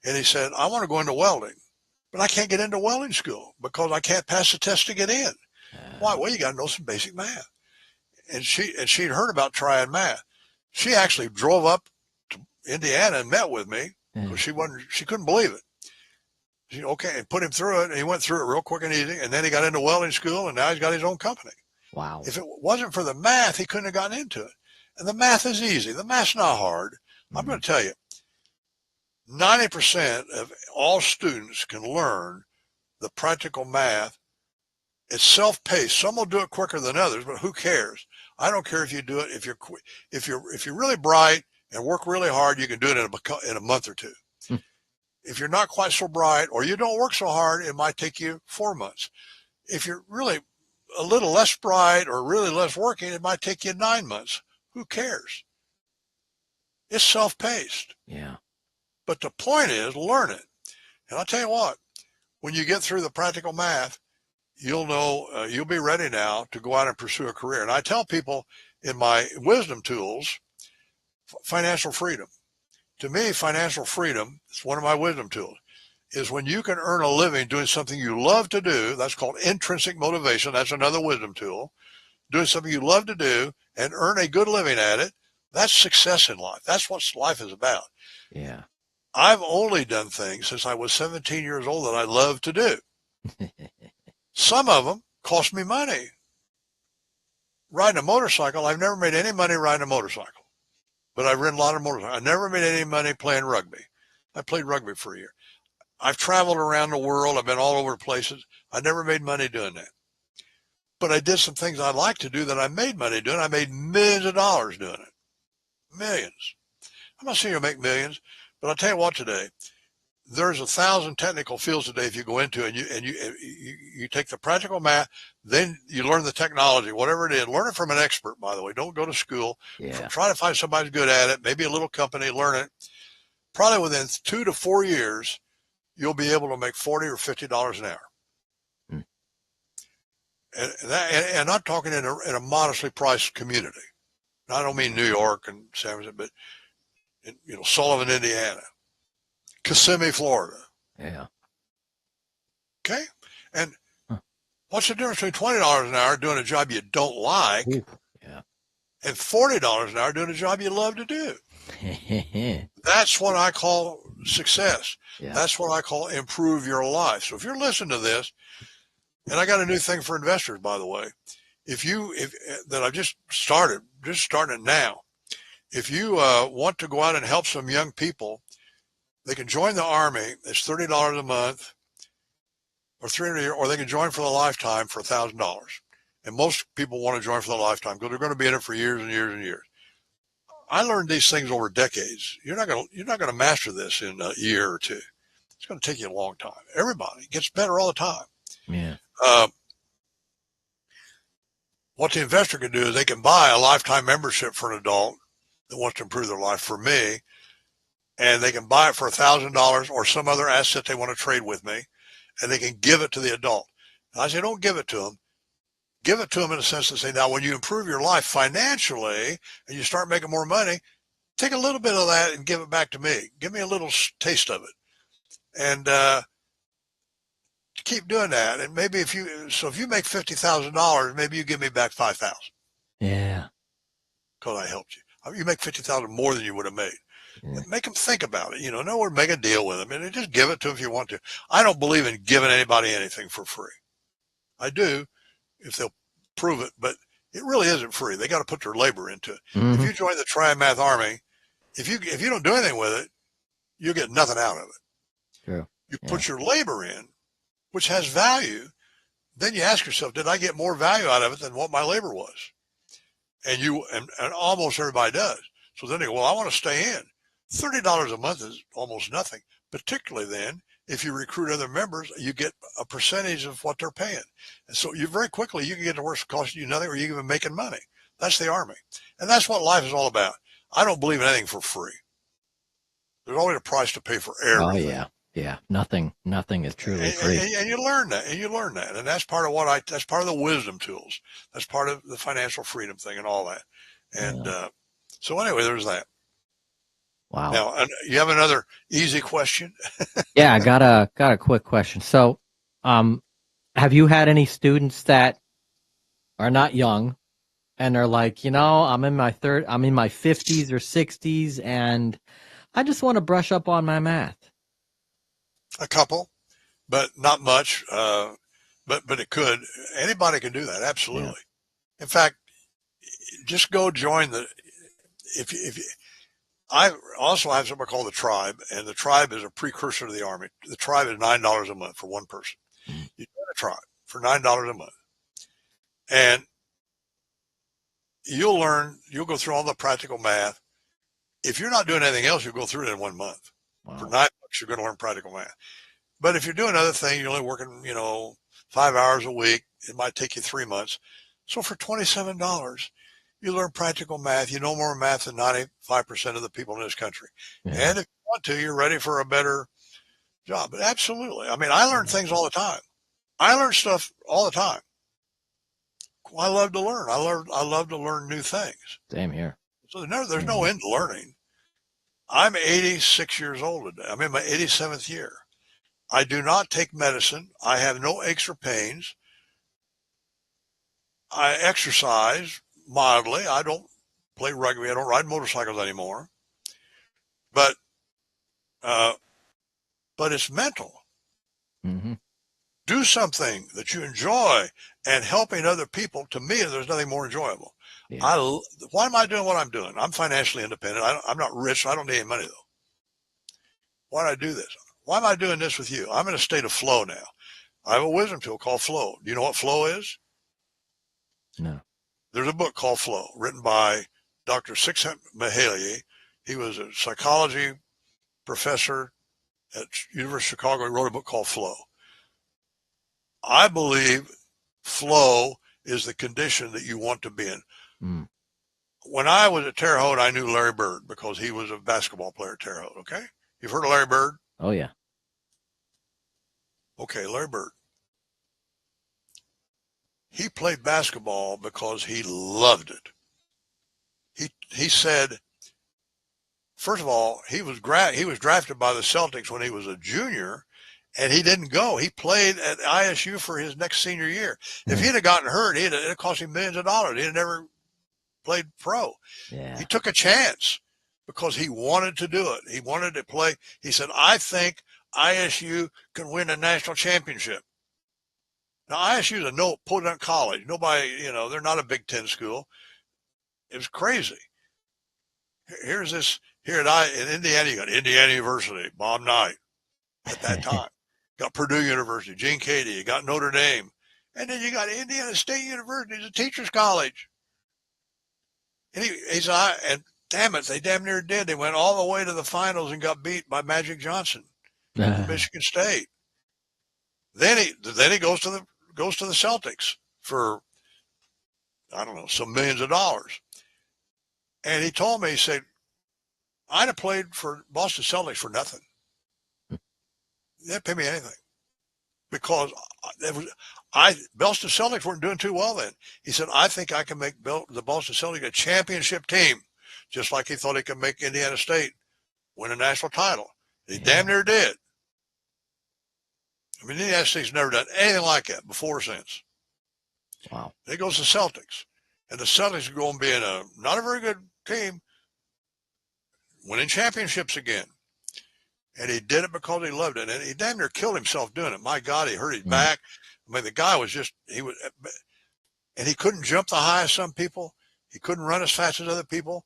and he said, I want to go into welding, but I can't get into welding school because I can't pass the test to get in. Why? Well, you got to know some basic math. And she'd heard about Triad math. She actually drove up to Indiana and met with me because she couldn't believe it. And put him through it, and he went through it real quick and easy, and then he got into welding school, and now he's got his own company. Wow. If it wasn't for the math, he couldn't have gotten into it. And the math is easy. The math's not hard. I'm going to tell you, 90% of all students can learn the practical math. It's self-paced. Some will do it quicker than others, but who cares? I don't care if you do it. If you're really bright and work really hard, you can do it in a month or 2. If you're not quite so bright or you don't work so hard, it might take you 4 months. If you're really a little less bright or really less working, it might take you 9 months. Who cares? It's self-paced. Yeah. But the point is, learn it. And I'll tell you what, when you get through the practical math, you'll know, you'll be ready now to go out and pursue a career. And I tell people in my wisdom tools, financial freedom. To me, financial freedom, it's one of my wisdom tools, is when you can earn a living doing something you love to do. That's called intrinsic motivation. That's another wisdom tool. Doing something you love to do and earn a good living at it. That's success in life. That's what life is about. Yeah. I've only done things since I was 17 years old that I love to do. Some of them cost me money. Riding a motorcycle, I've never made any money riding a motorcycle. But I've ridden a lot of motorcycles. I never made any money playing rugby. I played rugby for a year. I've traveled around the world. I've been all over places. I never made money doing that. But I did some things I like to do that I made money doing. I made millions of dollars doing it. Millions. I'm not saying you'll make millions, but I'll tell you what today, there's 1,000 technical fields today if you go into it and you take the practical math, then you learn the technology, whatever it is. Learn it from an expert, by the way. Don't go to school. Yeah. Try to find somebody who's good at it, maybe a little company, learn it. Probably within 2 to 4 years, you'll be able to make $40 or $50 an hour. And I'm talking in a modestly priced community. I don't mean New York and San Francisco, but in, Sullivan, Indiana, Kissimmee, Florida. Yeah. Okay. And what's the difference between $20 an hour doing a job you don't like Yeah. and $40 an hour doing a job you love to do? That's what I call success. Yeah. That's what I call improve your life. So if you're listening to this, and I got a new thing for investors, by the way, if that I just starting it now. If you want to go out and help some young people, they can join the Army. It's $30 a month or $300 a year, or they can join for the lifetime for $1,000. And most people want to join for the lifetime because they're going to be in it for years and years and years. I learned these things over decades. You're not going to master this in a year or two. It's going to take you a long time. Everybody gets better all the time. Yeah. What the investor can do is they can buy a lifetime membership for an adult that wants to improve their life for me, and they can buy it for $1,000 or some other asset they want to trade with me, and they can give it to the adult. And I say, don't give it to them. Give it to them in a sense to say, now, when you improve your life financially and you start making more money, take a little bit of that and give it back to me. Give me a little taste of it. And keep doing that. And maybe if you make $50,000, maybe you give me back $5,000. Yeah. Because I helped you. You make $50,000 more than you would have made. Yeah. Make them think about it. No, make a deal with them, and just give it to them if you want to. I don't believe in giving anybody anything for free. I do if they'll prove it, but it really isn't free. They got to put their labor into it. Mm-hmm. If you join the Triad Math Army, if you don't do anything with it, you'll get nothing out of it. True. You put your labor in, which has value, then you ask yourself, did I get more value out of it than what my labor was? And almost everybody does. So then they go, well, I want to stay in. $30 a month is almost nothing, particularly then if you recruit other members, you get a percentage of what they're paying. And so you very quickly, you can get to work costing you nothing, or you can be making money. That's the Army. And that's what life is all about. I don't believe in anything for free. There's always a price to pay for everything. Oh, yeah. Yeah. Nothing is truly free. And you learn that. And that's part of that's part of the wisdom tools. That's part of the financial freedom thing and all that. And so anyway, there's that. Wow. Now, you have another easy question? Yeah, I got a quick question. So, have you had any students that are not young and they're like, I'm in my 50s or 60s and I just want to brush up on my math? A couple, but not much. But it could. Anybody can do that. Absolutely. Yeah. In fact, just go join I also have something called the Tribe, and the Tribe is a precursor to the Army. The Tribe is $9 a month for one person. You join a Tribe for $9 a month, and you'll go through all the practical math. If you're not doing anything else, you'll go through it in 1 month. Wow. For $9, you're going to learn practical math. But if you're doing other things, you're only working, 5 hours a week. It might take you 3 months. So for $27, you learn practical math. You know more math than 95% of the people in this country. Yeah. And if you want to, you're ready for a better job. But absolutely. I mean, I learn things all the time. I learn stuff all the time. I love to learn. I love to learn new things. Same here. So there's no end to learning. I'm 86 years old today. I'm in my 87th year. I do not take medicine. I have no aches or pains. I exercise mildly. I don't play rugby. I don't ride motorcycles anymore. But it's mental. Mm-hmm. Do something that you enjoy, and helping other people, to me, there's nothing more enjoyable. Yeah. Why am I doing what I'm doing? I'm financially independent. I'm not rich. I don't need any money, though. Why do I do this? Why am I doing this with you? I'm in a state of flow now. I have a wisdom tool called Flow. Do you know what flow is? No. There's a book called Flow, written by Dr. Csikszentmihalyi. He was a psychology professor at University of Chicago. He wrote a book called Flow. I believe flow is the condition that you want to be in. Mm. When I was at Terre Haute, I knew Larry Bird because he was a basketball player at Terre Haute, okay? You've heard of Larry Bird? Oh, yeah. Okay, Larry Bird. He played basketball because he loved it. He said, first of all, he was drafted by the Celtics when he was a junior, and he didn't go. He played at ISU for his next senior year. If he'd have gotten hurt, it'd cost him millions of dollars. He'd have never played pro. Yeah. He took a chance because he wanted to do it. He wanted to play. He said, I think ISU can win a national championship. Now, ISU is a podunk college. Nobody, they're not a Big Ten school. It was crazy. Here in Indiana, you got Indiana University, Bob Knight at that time. Got Purdue University, Gene Cady. You got Notre Dame. And then you got Indiana State University. It's a teacher's college. And he said, and damn it, they damn near did. They went all the way to the finals and got beat by Magic Johnson from Michigan State. Then he goes to the Celtics for, I don't know, some millions of dollars. And he told me, he said, I'd have played for Boston Celtics for nothing. They didn't pay me anything because Boston Celtics weren't doing too well then. He said, I think I can make the Boston Celtics a championship team, just like he thought he could make Indiana State win a national title. He damn near did. I mean, Indiana State's never done anything like that before or since. Wow. Then he goes to Celtics. And the Celtics are going to be not a very good team, winning championships again. And he did it because he loved it. And he damn near killed himself doing it. My God, he hurt his back. I mean, the guy was and he couldn't jump the high as some people. He couldn't run as fast as other people.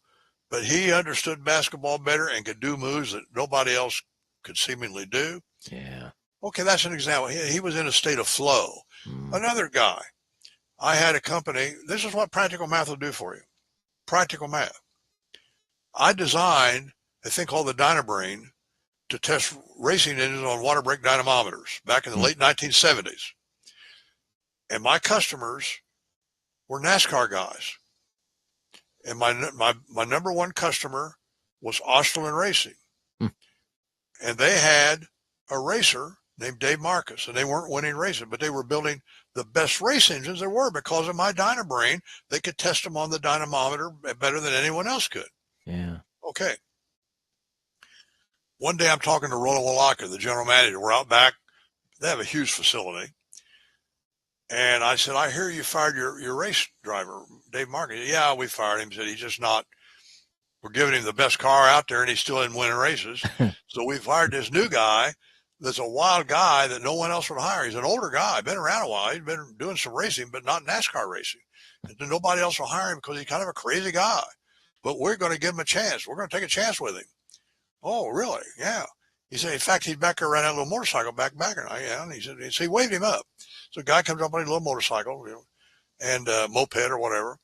But he understood basketball better and could do moves that nobody else could seemingly do. Yeah. Okay, that's an example. He was in a state of flow. Another guy, I had a company. This is what practical math will do for you. Practical math. I designed a thing called the Dynabrain to test racing engines on water brake dynamometers back in the late 1970s. And my customers were NASCAR guys. And my number one customer was Australian Racing. And they had a racer named Dave Marcus, and they weren't winning races, but they were building the best race engines there were because of my Dynabrain. They could test them on the dynamometer better than anyone else could. Yeah. Okay. One day I'm talking to Roland Walaka, the general manager. We're out back. They have a huge facility. And I said, I hear you fired your race driver, Dave Marcus. Yeah, we fired him. He said, he's just not, we're giving him the best car out there and he's still in winning races. So we fired this new guy that's a wild guy that no one else would hire. He's an older guy, been around a while. He's been doing some racing, but not NASCAR racing. And nobody else will hire him because he's kind of a crazy guy. But we're going to give him a chance. We're going to take a chance with him. Oh, really? Yeah. He said, in fact, he's back there riding that little motorcycle back. And he said, he waved him up. So a guy comes up on a little motorcycle, and moped or whatever.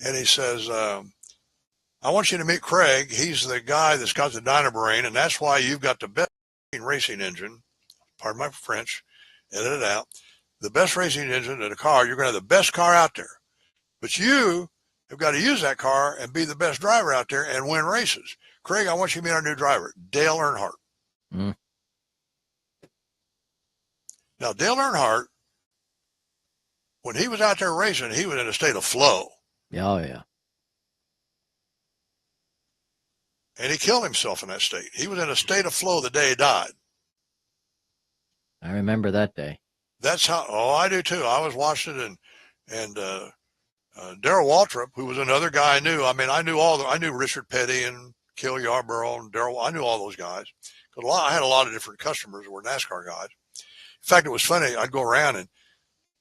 And he says, I want you to meet Craig. He's the guy that's got the Dynabrain, and that's why you've got the best racing engine. Pardon my French. Edit it out. The best racing engine in a car. You're going to have the best car out there. But you have got to use that car and be the best driver out there and win races. Craig, I want you to meet our new driver, Dale Earnhardt. Now, Dale Earnhardt, when he was out there racing, he was in a state of flow. Oh, yeah. And he killed himself in that state. He was in a state of flow the day he died. I remember that day. That's how, I do too. I was watching it, and Darrell Waltrip, who was another guy I knew. I mean, I knew Richard Petty and Cale Yarborough and Darrell. I knew all those guys. I had a lot of different customers who were NASCAR guys. In fact, it was funny. I'd go around and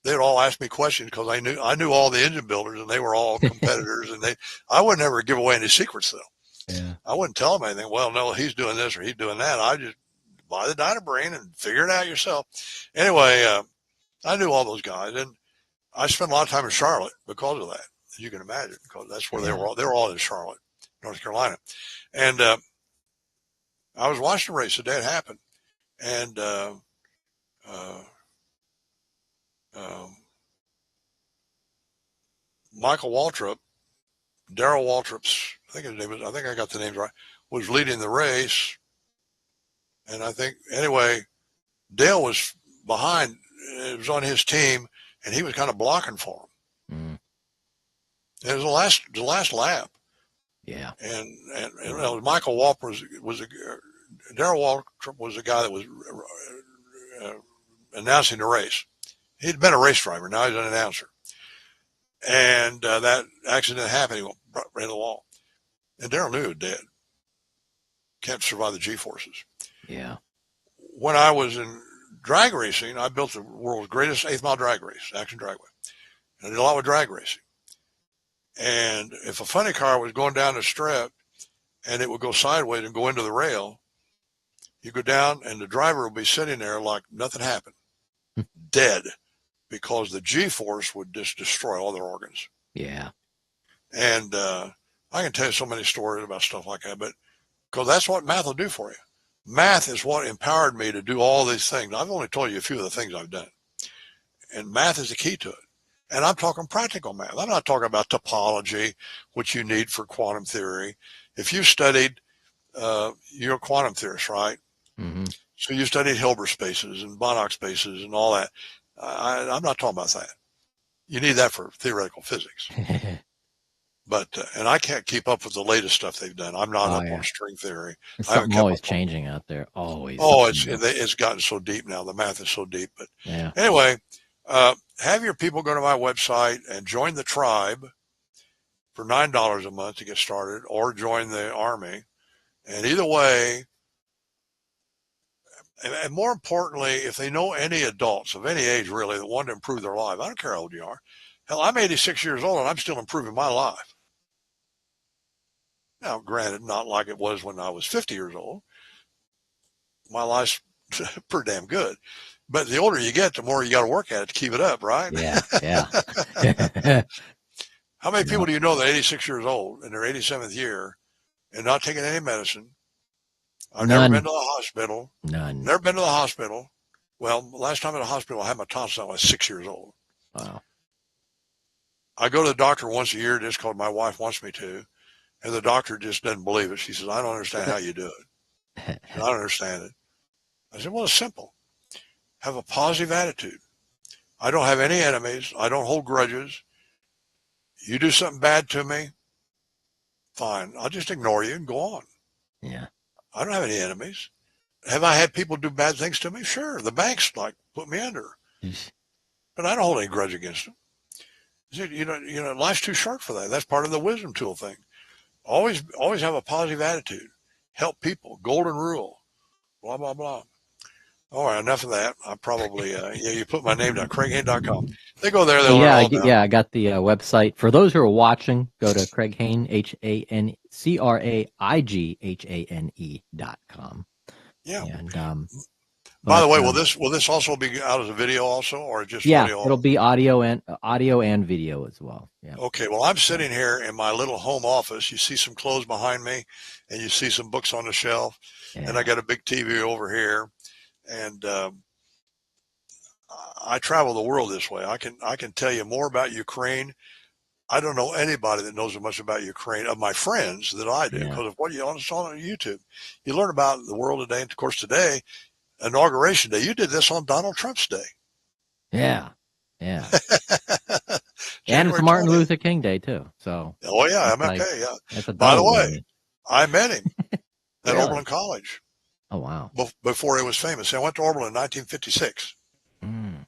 they'd all ask me questions because I knew all the engine builders and they were all competitors. And I would never give away any secrets though. Yeah. I wouldn't tell them anything. Well, no, he's doing this or he's doing that. I just buy the Dynabrain and figure it out yourself. Anyway, I knew all those guys, and I spent a lot of time in Charlotte because of that. As you can imagine, because that's where they were all in Charlotte. North Carolina. And I was watching the race the day it happened. And Michael Waltrip, Darrell Waltrip's, I think his name was, I think I got the names right, was leading the race. And I think, anyway, Dell was behind, it was on his team, and he was kind of blocking for him. Mm. It was the last lap. Yeah. And you know, Michael Waltrip was Darrell Waltrip was the guy that was announcing the race. He'd been a race driver. Now he's an announcer. And that accident happened. He went right into the wall. And Darrell knew he was dead. Can't survive the G-forces. Yeah. When I was in drag racing, I built the world's greatest 8th-mile drag race, action dragway. And I did a lot with drag racing. And if a funny car was going down the strip and it would go sideways and go into the rail, you go down and the driver would be sitting there like nothing happened, dead, because the G-force would just destroy all their organs. Yeah. And I can tell you so many stories about stuff like that, but because that's what math will do for you. Math is what empowered me to do all these things. I've only told you a few of the things I've done. And math is the key to it. And I'm talking practical math. I'm not talking about topology, which you need for quantum theory. If you studied, you're a quantum theorist, right? Mm-hmm. So you studied Hilbert spaces and Banach spaces and all that. I'm not talking about that. You need that for theoretical physics. But, and I can't keep up with the latest stuff they've done. I'm not up on string theory. There's something always changing out there. Always. Oh, it's gotten so deep now. The math is so deep. But yeah. Anyway, have your people go to my website and join the tribe for $9 a month to get started, or join the army. And either way, and more importantly, if they know any adults of any age really that want to improve their life, I don't care how old you are. Hell, I'm 86 years old and I'm still improving my life. Now, granted, not like it was when I was 50 years old. My life's pretty damn good. But the older you get, the more you got to work at it to keep it up, right? Yeah, yeah. How many people do you know that are 86 years old in their 87th year and not taking any medicine? I've never been to the hospital. None. Never been to the hospital. Well, last time at the hospital, I had my tonsils when I was 6 years old. Wow. I go to the doctor once a year just because my wife wants me to. And the doctor just doesn't believe it. She says, I don't understand how you do it. I don't understand it. I said, well, it's simple. Have a positive attitude. I don't have any enemies. I don't hold grudges. You do something bad to me, fine. I'll just ignore you and go on. Yeah. I don't have any enemies. Have I had people do bad things to me? Sure. The banks put me under. But I don't hold any grudge against them. You know, life's too short for that. That's part of the wisdom tool thing. Always have a positive attitude. Help people. Golden rule. Blah, blah, blah. All right, enough of that. I probably, you put my name down, craighane.com. They go there. I got the website. For those who are watching, go to Craig Hane, CraigHane.com. Yeah. And, by the way, will this also be out as a video also, or just audio? It'll be audio and video as well. Yeah. Okay. Well, I'm sitting here in my little home office. You see some clothes behind me, and you see some books on the shelf, and I got a big TV over here, and I travel the world this way. I can tell you more about Ukraine. I don't know anybody that knows as much about Ukraine of my friends that I do, because of what you on YouTube. You learn about the world today, and of course today. Inauguration day. You did this on Donald Trump's day. Yeah. And it's Martin Luther King Day too. So. Oh yeah, MLK. Yeah. By the way, I met him at Oberlin College. Oh wow. Before he was famous, I went to Oberlin in 1956. And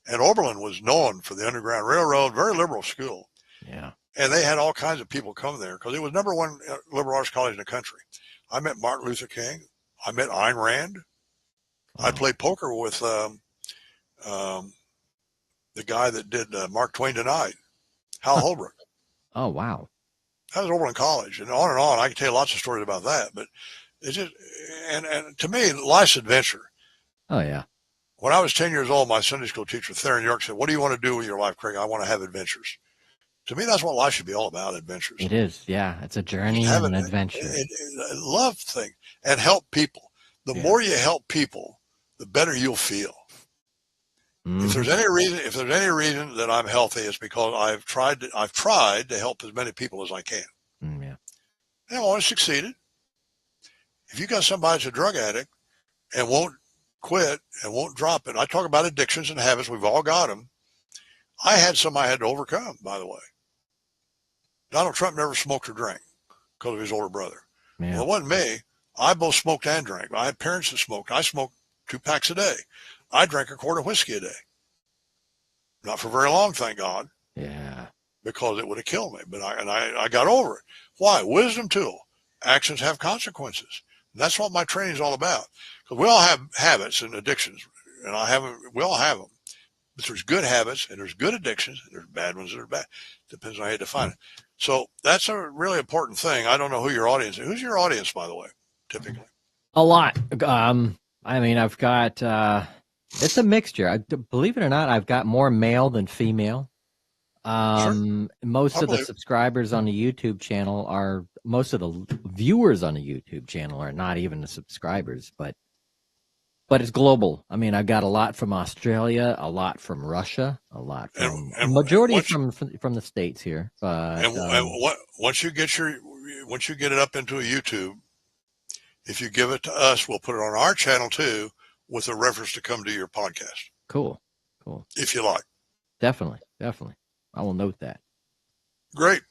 Oberlin was known for the Underground Railroad, very liberal school. Yeah. And they had all kinds of people come there because it was #1 liberal arts college in the country. I met Martin Luther King. I met Ayn Rand. I played poker with the guy that did Mark Twain Tonight, Hal Holbrook. Oh, wow. That was Oberlin College. And on. I can tell you lots of stories about that. But it's just, and to me, life's adventure. Oh, yeah. When I was 10 years old, my Sunday school teacher, Theron York, said, what do you want to do with your life, Craig? I want to have adventures. To me, that's what life should be all about, adventures. It is. Yeah. It's a journey Have and it, an adventure. love things and help people. The more you help people, the better you'll feel. If there's any reason that I'm healthy, it's because I've tried to help as many people as I can. Yeah. And I've always succeeded. If you got somebody that's a drug addict and won't quit and won't drop it, I talk about addictions and habits. We've all got them. I had some I had to overcome, by the way. Donald Trump never smoked or drank because of his older brother. Yeah. Well, it wasn't me. I both smoked and drank. I had parents that smoked. I smoked 2 packs a day. I drank a quart of whiskey a day. Not for very long, thank God. Yeah. Because it would have killed me. But I got over it. Why? Wisdom tool. Actions have consequences. And that's what my training is all about. Because we all have habits and addictions, and we all have them. But there's good habits and there's good addictions and there's bad ones that are bad. Depends on how you define it. So that's a really important thing. I don't know who your audience is. Who's your audience, by the way, typically? A lot. I mean, I've got, it's a mixture. Believe it or not, I've got more male than female. Most of the subscribers on the YouTube channel most of the viewers on the YouTube channel are not even the subscribers, but it's global. I mean, I've got a lot from Australia, a lot from Russia, a lot from majority from the States here. But once you get it up into a YouTube, if you give it to us, we'll put it on our channel too, with a reference to come to your podcast. Cool. If you like. Definitely. I will note that. Great.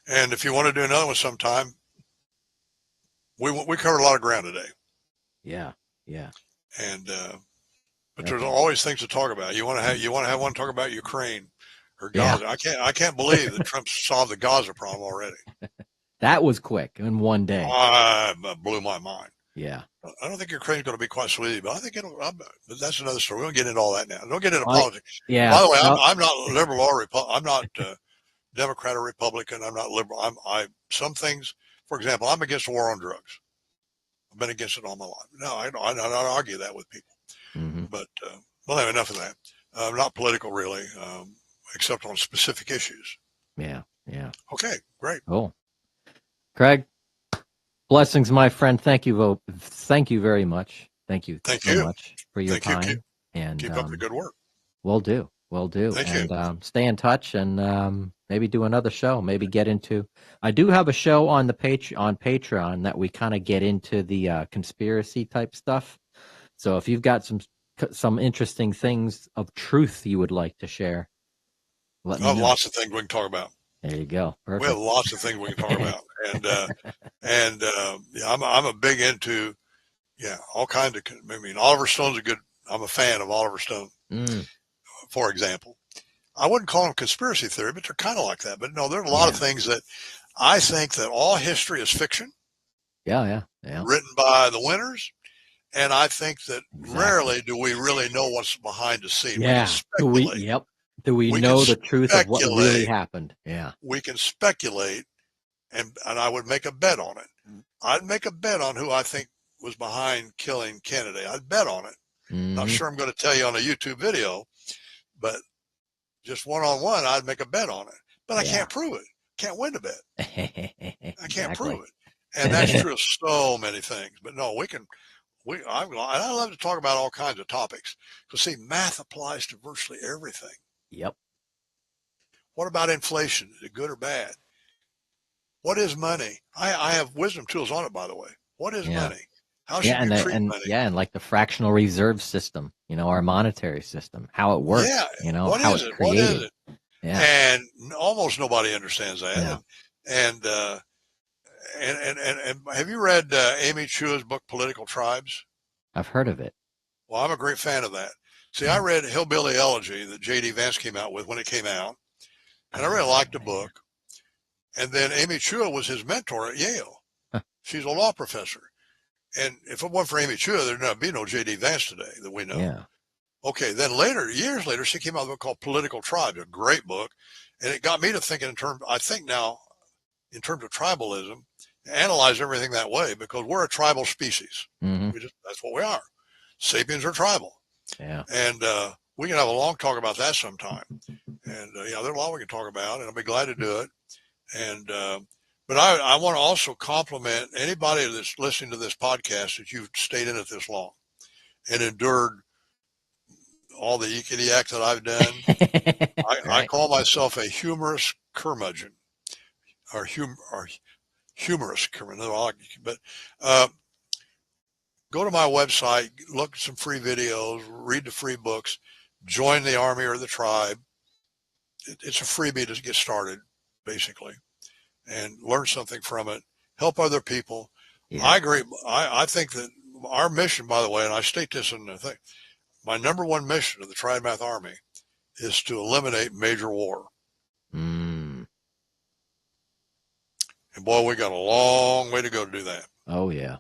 And if you want to do another one sometime, we covered a lot of ground today. Yeah. And but there's always things to talk about. You want to have one talk about Ukraine or Gaza. Yeah. I can't believe that Trump solved the Gaza problem already. That was quick in one day. Blew my mind. Yeah. I don't think Ukraine's going to be quite so easy, but I think but that's another story. We don't get into all that now. Don't get into politics. Yeah. By the way, I'm not liberal or Republican. I'm not Democrat or Republican. I'm not liberal. Some things, for example, I'm against the war on drugs. I've been against it all my life. No, I don't argue that with people. Mm-hmm. But, anyway, enough of that. Not political, really, except on specific issues. Yeah. Okay, great. Cool. Craig, blessings, my friend. Thank you very much. Thank you so much for your time. And keep up the good work. Will do. Thank you. Stay in touch and maybe do another show. Maybe get into. I do have a show on on Patreon that we kind of get into the conspiracy type stuff. So if you've got some interesting things of truth you would like to share, let me know. Lots of things we can talk about. There you go. Perfect. We have lots of things we can talk about, and I'm a big into all kinds of. I mean, Oliver Stone's I'm a fan of Oliver Stone, for example. I wouldn't call them conspiracy theory, but they're kind of like that. But no, there are a lot of things that I think that all history is fiction. Yeah. Written by the winners, and I think that rarely do we really know what's behind the scene. Yeah. Do we know the truth of what really happened? Yeah. We can speculate, and I would make a bet on it. I'd make a bet on who I think was behind killing Kennedy. I'd bet on it. Not sure I'm going to tell you on a YouTube video, but just one-on-one, I'd make a bet on it. But I can't prove it. Can't win the bet. I can't prove it. And that's true of so many things. But no, I love to talk about all kinds of topics. Because see, math applies to virtually everything. Yep. What about inflation? Is it good or bad? What is money? I have wisdom tools on it, by the way. What is money? How should you treat money? Yeah, and like the fractional reserve system, our monetary system, how it works, how it's created. What is it? Yeah. And almost nobody understands that. Yeah. And have you read Amy Chua's book, Political Tribes? I've heard of it. Well, I'm a great fan of that. See, I read Hillbilly Elegy that J.D. Vance came out with when it came out, and I really liked the book. And then Amy Chua was his mentor at Yale. She's a law professor. And if it weren't for Amy Chua, there'd not be no J.D. Vance today that we know. Yeah. Okay, then years later, she came out with a book called Political Tribes, a great book. And it got me to thinking in terms of tribalism, analyze everything that way, because we're a tribal species. Mm-hmm. That's what we are. Sapiens are tribal. Yeah. And we can have a long talk about that sometime. And there's a lot we can talk about, and I'll be glad to do it. And but I want to also compliment anybody that's listening to this podcast that you've stayed in it this long and endured all the yickety-yak that I've done. I call myself a humorous curmudgeon, or humorous curmudgeon. But go to my website, look at some free videos, read the free books, join the Army or the Tribe. It's a freebie to get started, basically, and learn something from it. Help other people. Yeah. I agree. I think that our mission, by the way, and I state this in the thing, my number one mission of the Triad Math Army is to eliminate major war. Mm. And boy, we got a long way to go to do that. Oh, yeah.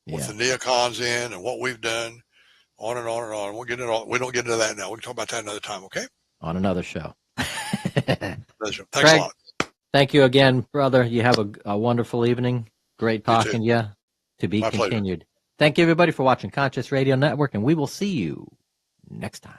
With the neocons in and what we've done, on and on and on. We don't get into that now. We can talk about that another time, okay? On another show. Thanks Craig, a lot. Thank you again, brother. You have a wonderful evening. Great talking to you. To be My continued. Pleasure. Thank you, everybody, for watching Conscious Radio Network, and we will see you next time.